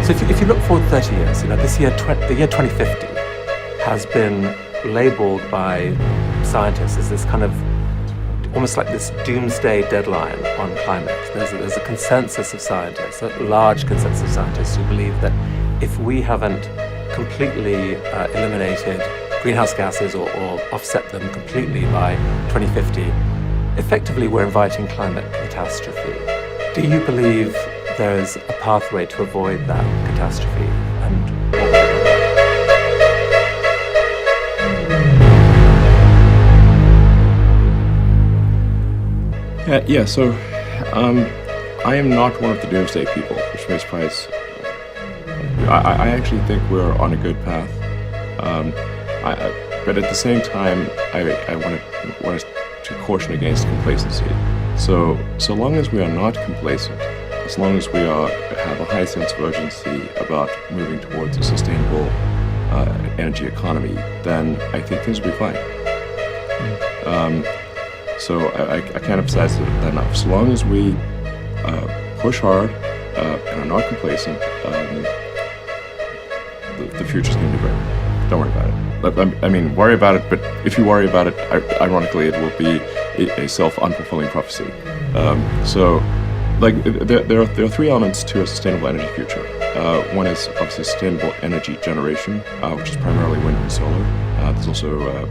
So if you look forward 30 years, this year, the year 2050 has been labeled by scientists as this kind of almost like this doomsday deadline on climate. There's a consensus of scientists, a large consensus of scientists who believe that if we haven't completely eliminated greenhouse gases or offset them completely by 2050, effectively we're inviting climate catastrophe. Do you believe there is a pathway to avoid that catastrophe? And So I am not one of the doomsday people, which may surprise. I actually think we're on a good path. But at the same time, I want to caution against complacency. So long as we are not complacent, as long as we have a high sense of urgency about moving towards a sustainable energy economy, then I think things will be fine. So I can't emphasize that enough. So long as we push hard and are not complacent, the future's going to be great. Don't worry about it. I mean, worry about it, but if you worry about it, ironically, it will be a self-unfulfilling prophecy. There are three elements to a sustainable energy future. One is obviously sustainable energy generation, which is primarily wind and solar. There's also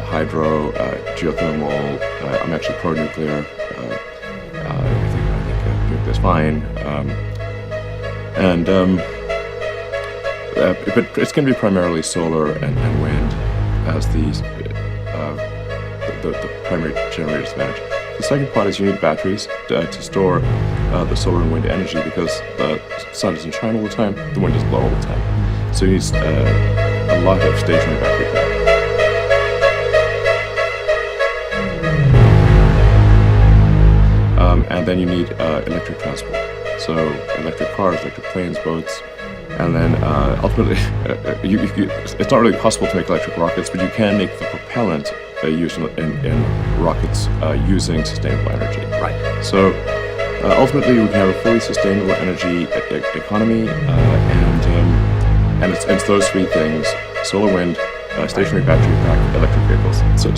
hydro, geothermal. I'm actually pro-nuclear. I think nuclear's fine. But it's going to be primarily solar and wind as the primary generators of energy. The second part is you need batteries to store the solar and wind energy, because the sun doesn't shine all the time, the wind doesn't blow all the time. So you need a lot of stationary battery power. And then you need electric transport. So electric cars, electric planes, boats. And then ultimately, it's not really possible to make electric rockets, but you can make the propellant used in rockets using sustainable energy. Right. So ultimately, we can have a fully sustainable energy economy, and it's those three things: solar, wind, stationary battery pack, electric vehicles.